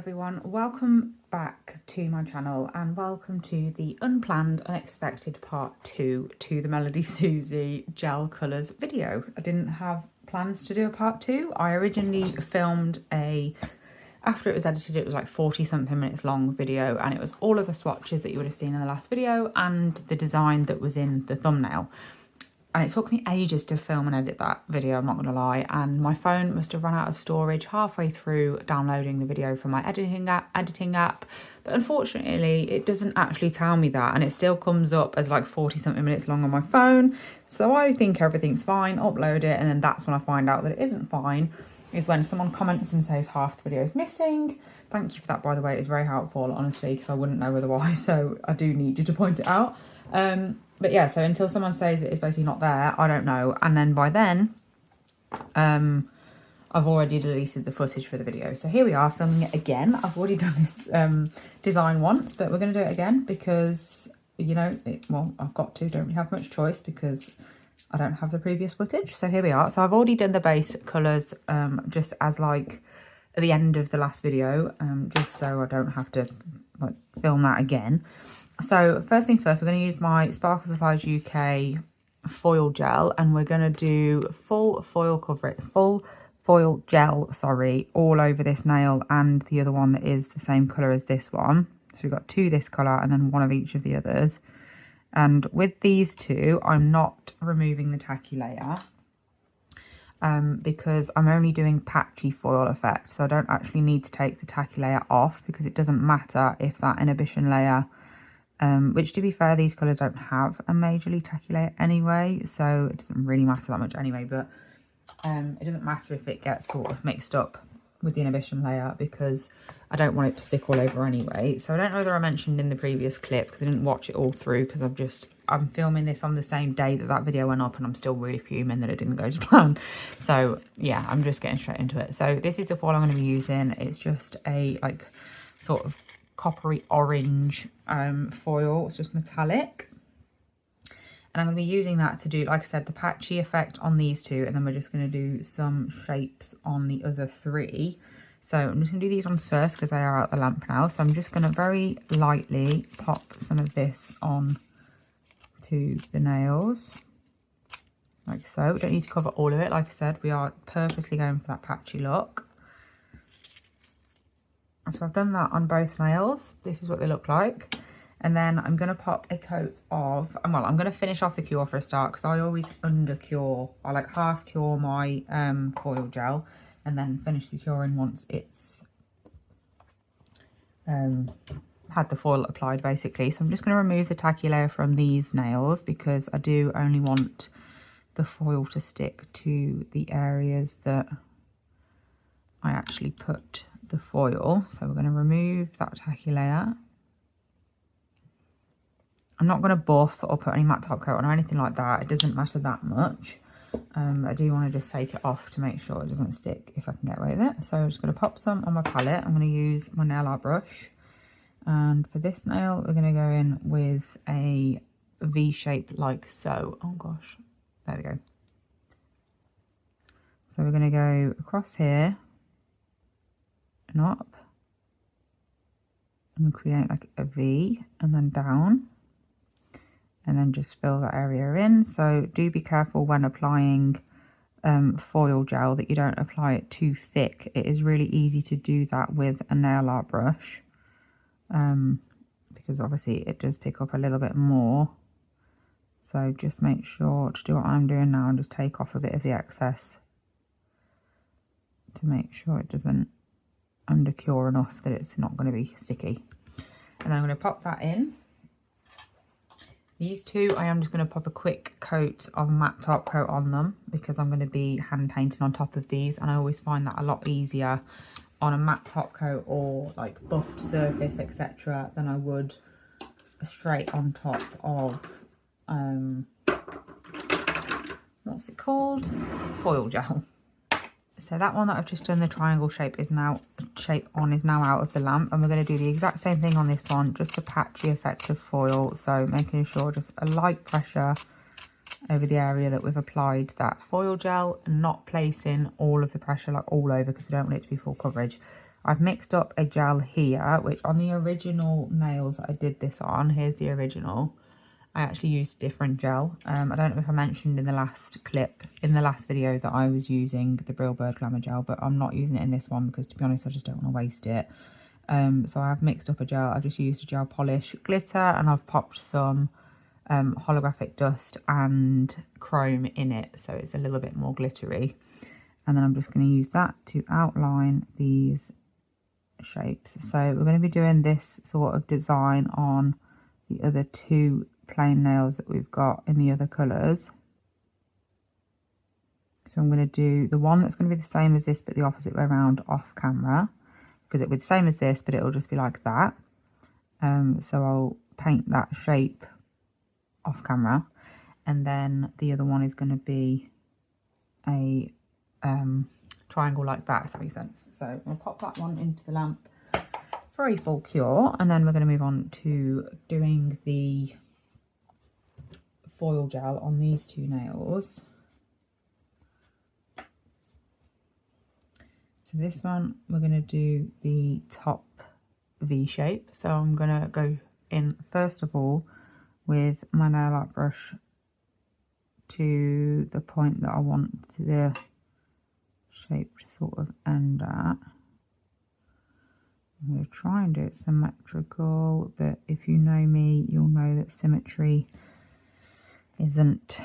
everyone, welcome back to my channel and welcome to the unplanned unexpected part 2 to the Melodysusie gel colours video. I didn't have plans to do a part 2. I originally filmed after it was edited, it was like 40 something minutes long video, and it was all of the swatches that you would have seen in the last video and the design that was in the thumbnail. And it took me ages to film and edit that video, I'm not going to lie. And my phone must have run out of storage halfway through downloading the video from my editing app. But unfortunately, it doesn't actually tell me that. And it still comes up as like 40 something minutes long on my phone. So I think everything's fine, upload it. And then that's when I find out that it isn't fine, is when someone comments and says half the video is missing. Thank you for that, by the way. It's very helpful, honestly, because I wouldn't know otherwise. So I do need you to point it out. But yeah, so until someone says it is basically not there, I don't know. And then by then, I've already deleted the footage for the video. So here we are filming it again. I've already done this design once, but we're going to do it again because, you know, well, I've got to, don't really have much choice because I don't have the previous footage. So here we are. So I've already done the base colours just as like at the end of the last video, just so I don't have to like film that again. So first things first, we're going to use my Sparkle Supplies UK foil gel, and we're going to do full foil gel, sorry, all over this nail and the other one that is the same colour as this one. So we've got two this colour and then one of each of the others. And with these two, I'm not removing the tacky layer because I'm only doing patchy foil effect. So I don't actually need to take the tacky layer off because it doesn't matter if that inhibition layer, which to be fair, these colours don't have a majorly tacky layer anyway, so it doesn't really matter that much anyway, but it doesn't matter if it gets sort of mixed up with the inhibition layer because I don't want it to stick all over anyway. So I don't know whether I mentioned in the previous clip because I didn't watch it all through because I'm filming this on the same day that that video went up and I'm still really fuming that it didn't go to plan. So yeah, I'm just getting straight into it. So this is the foil I'm going to be using. It's just a like sort of coppery orange foil. It's just metallic, and I'm going to be using that to do, like I said, the patchy effect on these two, and then we're just going to do some shapes on the other three. So I'm just going to do these ones first because they are out the lamp now. So I'm just going to very lightly pop some of this on to the nails like so. We don't need to cover all of it. Like I said, we are purposely going for that patchy look. So I've done that on both nails. This is what they look like. And then I'm going to pop a coat of, well, I'm going to finish off the cure for a start because I always under cure. I like half cure my foil gel and then finish the curing once it's had the foil applied basically. So I'm just going to remove the tacky layer from these nails because I do only want the foil to stick to the areas that I actually put the foil. So we're going to remove that tacky layer. I'm not going to buff or put any matte top coat on or anything like that. It doesn't matter that much. I do want to just take it off to make sure it doesn't stick if I can get away with it. So I'm just going to pop some on my palette. I'm going to use my nail art brush. And for this nail, we're going to go in with a V shape like so. Oh gosh, there we go. So we're going to go across here and up and create like a V and then down and then just fill that area in. So do be careful when applying foil gel that you don't apply it too thick. It is really easy to do that with a nail art brush because obviously it does pick up a little bit more. So just make sure to do what I'm doing now and just take off a bit of the excess to make sure it doesn't under cure enough that it's not going to be sticky. And then I'm going to pop that in. These two, I am just going to pop a quick coat of matte top coat on them because I'm going to be hand painting on top of these, and I always find that a lot easier on a matte top coat or like buffed surface, etc., than I would straight on top of what's it called? Foil gel. So that one that I've just done the triangle shape is now out of the lamp, and we're going to do the exact same thing on this one, just a patchy effect of foil. So making sure just a light pressure over the area that we've applied that foil gel, and not placing all of the pressure like all over because we don't want it to be full coverage. I've mixed up a gel here, which on the original nails I did this on, here's the original, I actually used a different gel. I don't know if I mentioned in the last clip, in the last video, that I was using the Real Bird Glamour gel, but I'm not using it in this one because, to be honest, I just don't want to waste it. So I've mixed up a gel. I just used a gel polish glitter, and I've popped some holographic dust and chrome in it, so it's a little bit more glittery. And then I'm just going to use that to outline these shapes. So we're going to be doing this sort of design on the other two plain nails that we've got in the other colours. So I'm going to do the one that's going to be the same as this but the opposite way around off camera, because it will be the same as this but it'll just be like that. So I'll paint that shape off camera, and then the other one is going to be a triangle like that, if that makes sense. So I'm going to pop that one into the lamp for a full cure, and then we're going to move on to doing the foil gel on these two nails. So this one we're going to do the top V shape. So I'm going to go in first of all with my nail art brush to the point that I want the shape to sort of end at. I'm going to try and do it symmetrical, but if you know me, you'll know that symmetry isn't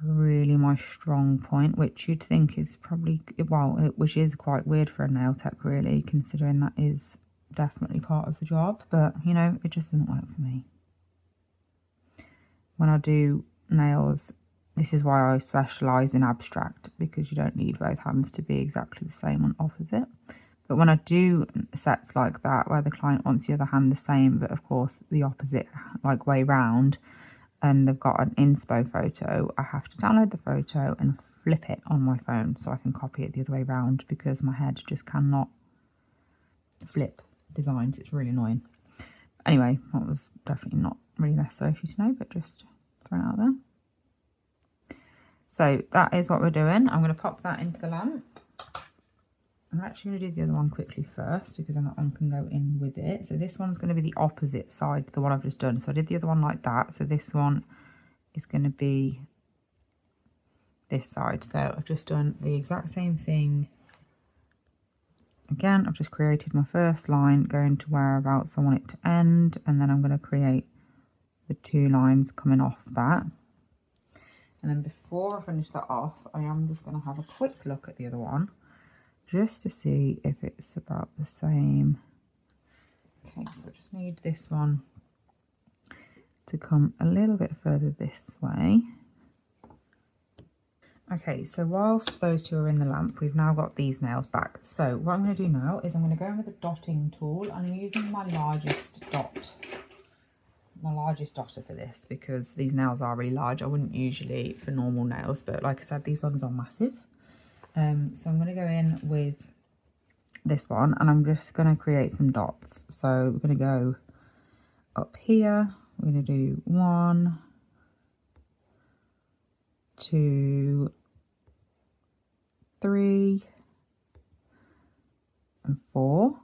really my strong point, which you'd think is probably, well, which is quite weird for a nail tech really, considering that is definitely part of the job, but you know, it just doesn't work for me. When I do nails, this is why I specialise in abstract, because you don't need both hands to be exactly the same on opposite. But when I do sets like that, where the client wants the other hand the same, but of course the opposite like way round, and they've got an inspo photo, I have to download the photo and flip it on my phone so I can copy it the other way round, because my head just cannot flip designs. It's really annoying. Anyway, that was definitely not really necessary for you to know, but just throw it out there. So that is what we're doing. I'm going to pop that into the lamp. I'm actually going to do the other one quickly first, because then that one can go in with it. So this one's going to be the opposite side to the one I've just done. So I did the other one like that. So this one is going to be this side. So I've just done the exact same thing. Again, I've just created my first line going to whereabouts I want it to end. And then I'm going to create the two lines coming off that. And then before I finish that off, I am just going to have a quick look at the other one, just to see if it's about the same. Okay, so I just need this one to come a little bit further this way. Okay, so whilst those two are in the lamp, we've now got these nails back. So what I'm going to do now is I'm going to go in with a dotting tool. I'm using my largest dotter for this, because these nails are really large. I wouldn't usually for normal nails, but like I said, these ones are massive. So I'm going to go in with this one, and I'm just going to create some dots. So we're going to go up here. We're going to do 1, 2, 3, and 4.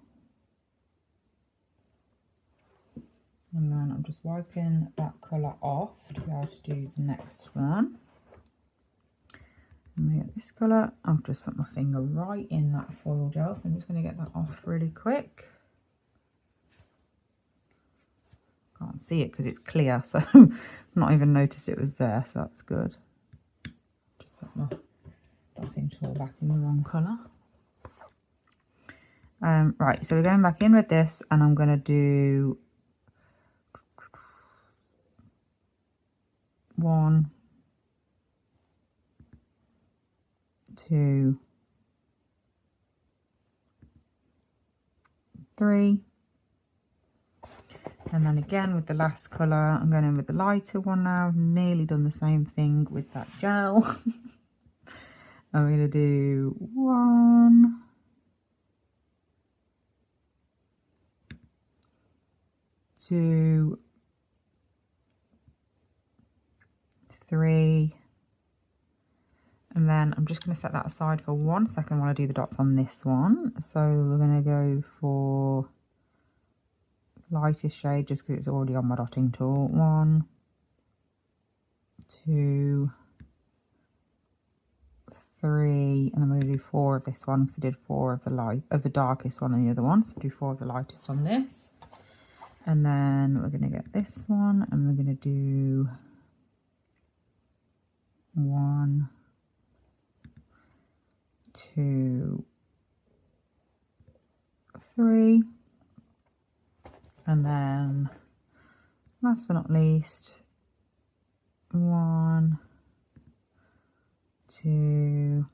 And then I'm just wiping that colour off to be able to do the next one. I'm going to get this colour. I've just put my finger right in that foil gel, so I'm just going to get that off really quick. Can't see it because it's clear, so I've not even noticed it was there, so that's good. Just put my dotting tool back in the wrong colour. Right, so we're going back in with this, and I'm going to do 1, 2, 3, and then again with the last colour, I'm going in with the lighter one now. I've nearly done the same thing with that gel. I'm going to do 1, 2, 3, And then I'm just going to set that aside for 1 second while I do the dots on this one. So we're going to go for lightest shade just because it's already on my dotting tool. 1, 2, 3, and I'm going to do 4 of this one because I did 4 of the darkest one on the other one. So do 4 of the lightest on this. And then we're going to get this one and we're going to do 1, 2, 3, and then last but not least 1, 2,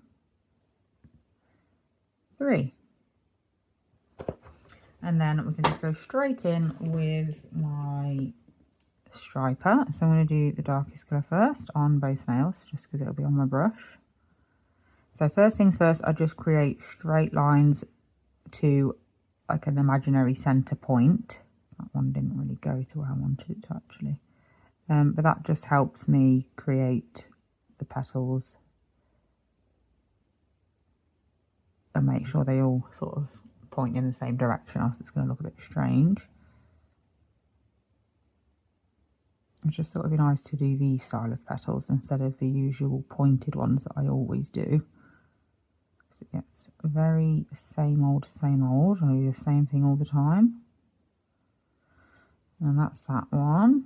3, and then we can just go straight in with my striper. So I'm going to do the darkest colour first on both nails just because it'll be on my brush. So first things first, I just create straight lines to like an imaginary centre point. That one didn't really go to where I wanted it to actually. But that just helps me create the petals and make sure they all sort of point in the same direction, else it's going to look a bit strange. I just thought it'd be nice to do these style of petals instead of the usual pointed ones that I always do. It gets very same old, I do the same thing all the time. And that's that one.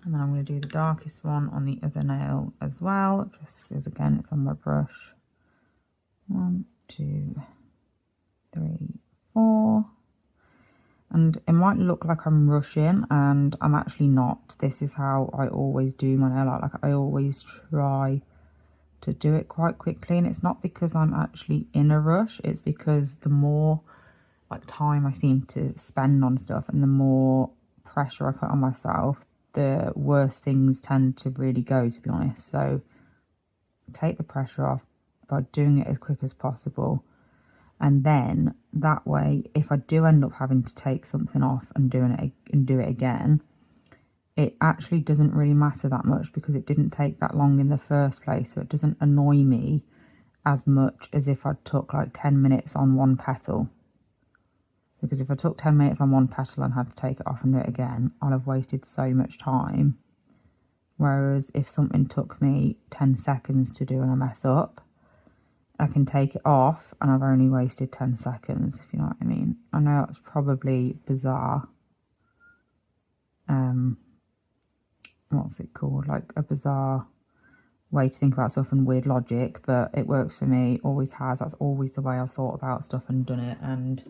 And then I'm going to do the darkest one on the other nail as well, just because again it's on my brush. 1, 2, 3, 4. And it might look like I'm rushing, and I'm actually not. This is how I always do my nail art. Like I always try to do it quite quickly, and it's not because I'm actually in a rush. It's because the more like time I seem to spend on stuff and the more pressure I put on myself, the worse things tend to really go, to be honest. So take the pressure off by doing it as quick as possible, and then that way if I do end up having to take something off and do it again, it actually doesn't really matter that much because it didn't take that long in the first place. So it doesn't annoy me as much as if I took like 10 minutes on one petal. Because if I took 10 minutes on one petal and had to take it off and do it again, I'll have wasted so much time. Whereas if something took me 10 seconds to do and I mess up, I can take it off and I've only wasted 10 seconds, if you know what I mean. I know it's probably bizarre. What's it called? Like a bizarre way to think about stuff and weird logic, but it works for me, always has. That's always the way I've thought about stuff and done it, and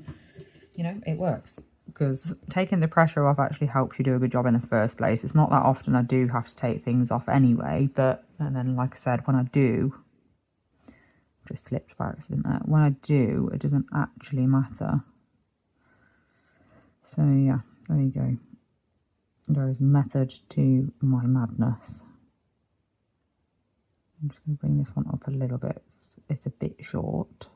you know, it works. Because taking the pressure off actually helps you do a good job in the first place. It's not that often I do have to take things off anyway, but, and then like I said, when I do, just slipped by accident there, when I do, it doesn't actually matter. So yeah, there you go. There is method to my madness. I'm just going to bring this one up a little bit. It's a bit short.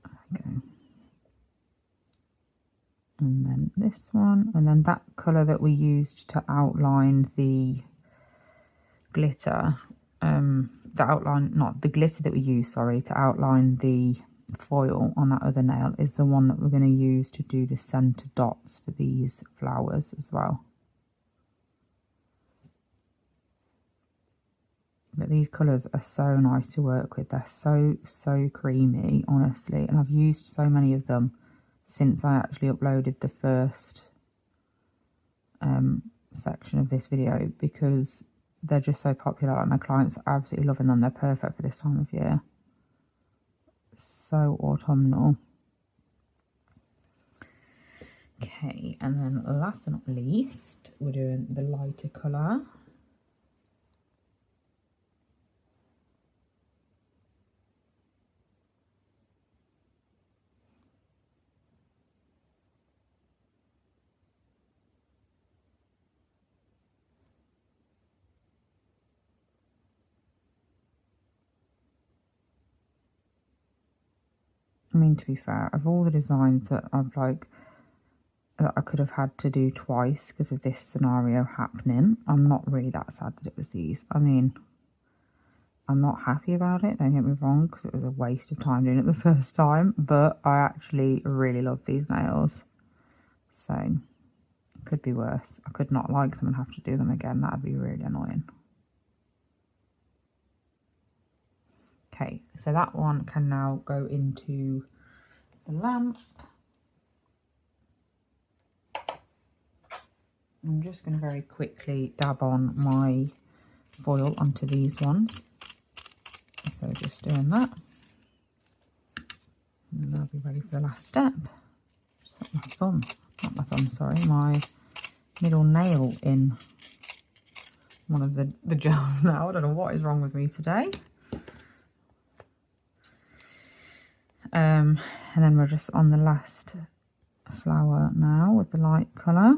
There we go. And then this one, and then that colour that we used to outline the glitter, not the glitter that we used, sorry, to outline the foil on that other nail is the one that we're going to use to do the centre dots for these flowers as well. But these colours are so nice to work with. They're so creamy, honestly, and I've used so many of them since I actually uploaded the first section of this video, because they're just so popular. Like, my clients are absolutely loving them. They're perfect for this time of year. So autumnal. Okay, and then last but not least, we're doing the lighter colour. I mean, to be fair, of all the designs that I've like that I could have had to do twice because of this scenario happening. I'm not really that sad that it was these. I mean, I'm not happy about it, don't get me wrong, because it was a waste of time doing it the first time, but I actually really love these nails. So, it could be worse. I could not like them and have to do them again. That would be really annoying. Okay, so that one can now go into the lamp. I'm just going to very quickly dab on my foil onto these ones. So just doing that. And I'll be ready for the last step. Just put my thumb, not my thumb, sorry, my middle nail in one of the gels now. I don't know what is wrong with me today. And then we're just on the last flower now with the light colour.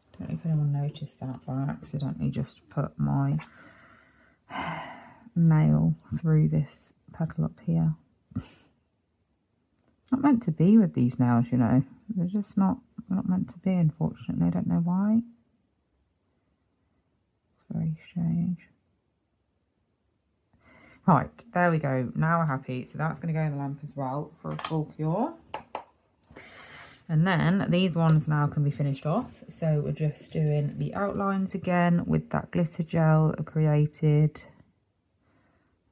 I don't know if anyone noticed that, but I accidentally just put my nail through this petal up here. It's not meant to be with these nails, you know. They're just not meant to be, unfortunately. I don't know why. It's very strange. Right, there we go. Now we're happy. So that's going to go in the lamp as well for a full cure. And then these ones now can be finished off. So we're just doing the outlines again with that glitter gel that I created.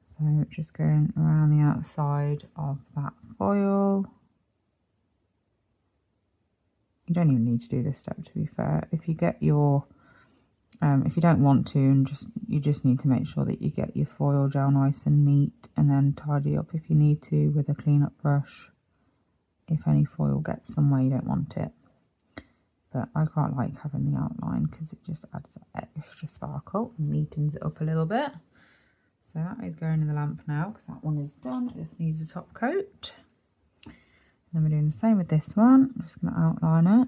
So just going around the outside of that foil. You don't even need to do this step, to be fair. If you get your, if you don't want to, and you just need to make sure that you get your foil gel nice and neat, and then tidy up if you need to with a clean-up brush. If any foil gets somewhere you don't want it. But I quite like having the outline because it just adds that extra sparkle and neatens it up a little bit. So that is going in the lamp now because that one is done. It just needs a top coat. And then we're doing the same with this one. I'm just going to outline it.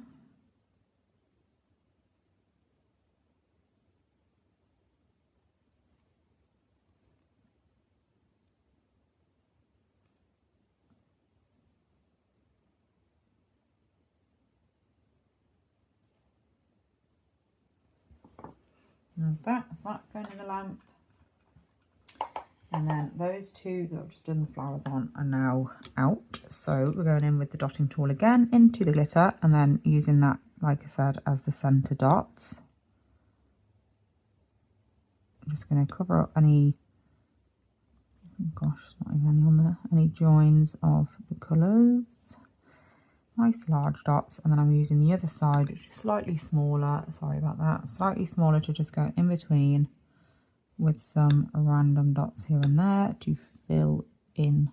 And there's that, so that's going in the lamp. And then those two that I've just done the flowers on are now out. So we're going in with the dotting tool again into the glitter and then using that, like I said, as the centre dots. I'm just going to cover up any, oh gosh, not even any on there, any joins of the colours. Nice large dots, and then I'm using the other side, which is slightly smaller, sorry about that, slightly smaller to just go in between with some random dots here and there to fill in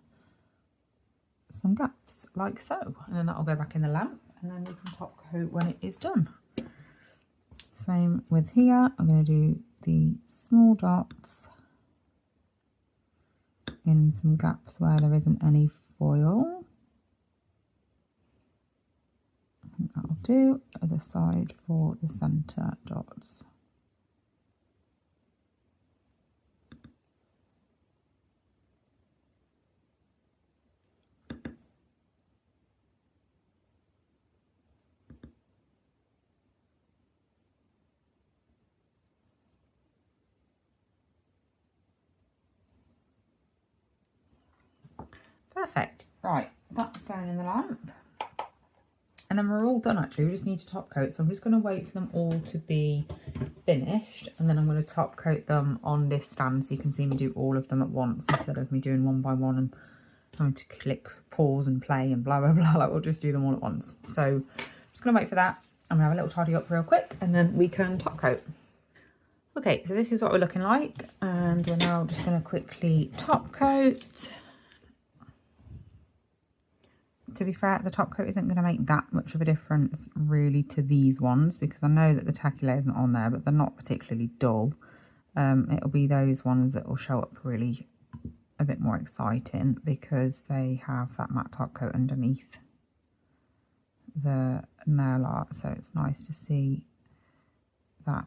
some gaps, like so. And then that'll go back in the lamp, and then we can top coat when it is done. Same with here, I'm going to do the small dots in some gaps where there isn't any foil. I think that'll do. Other side for the centre dots. Perfect. Right, that's going in the lamp. And then we're all done actually, we just need to top coat. So I'm just going to wait for them all to be finished and then I'm going to top coat them on this stand so you can see me do all of them at once instead of me doing one by one and having to click pause and play and blah blah blah. Like we'll just do them all at once. So I'm just going to wait for that. I'm going to have a little tidy up real quick and then we can top coat. Okay, so this is what we're looking like and we're now just going to quickly top coat. To be fair, the top coat isn't going to make that much of a difference really to these ones because I know that the tacky layer isn't on there, but they're not particularly dull. it'll be those ones that will show up really a bit more exciting because they have that matte top coat underneath the nail art. So it's nice to see that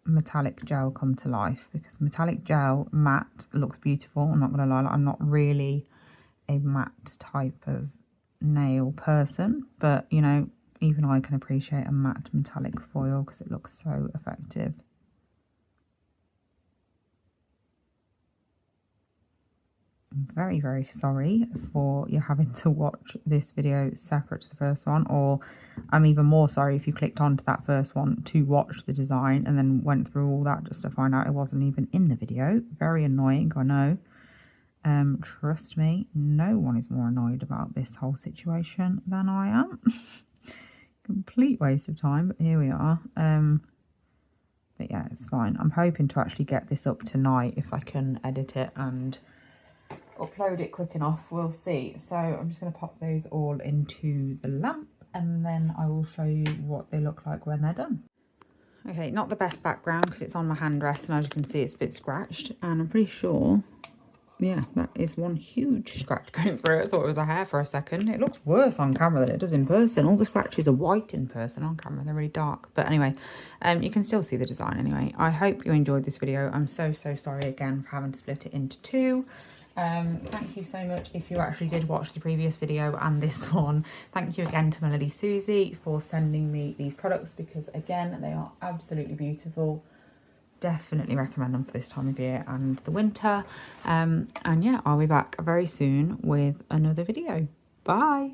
metallic gel come to life, because metallic gel matte looks beautiful. I'm not going to lie, I'm not really a matte type of nail person, but you know, even I can appreciate a matte metallic foil because it looks so effective. I'm very, very sorry for you having to watch this video separate to the first one, or I'm even more sorry if you clicked onto that first one to watch the design and then went through all that just to find out it wasn't even in the video. Very annoying, I know. Trust me, no one is more annoyed about this whole situation than I am. Complete waste of time, but here we are. But yeah, it's fine. I'm hoping to actually get this up tonight if I can edit it and upload it quick enough. We'll see. So I'm just going to pop those all into the lamp and then I will show you what they look like when they're done. Okay, not the best background because it's on my hand rest, and as you can see it's a bit scratched, and I'm pretty sure, yeah, that is one huge scratch going through it. I thought it was a hair for a second. It looks worse on camera than it does in person. All the scratches are white in person. On camera they're really dark, but anyway, you can still see the design anyway. I hope you enjoyed this video. I'm so sorry again for having to split it into two. Thank you so much if you actually did watch the previous video and this one. Thank you again to Melodysusie for sending me these products, because again, they are absolutely beautiful. Definitely recommend them for this time of year and the winter. And yeah, I'll be back very soon with another video. Bye.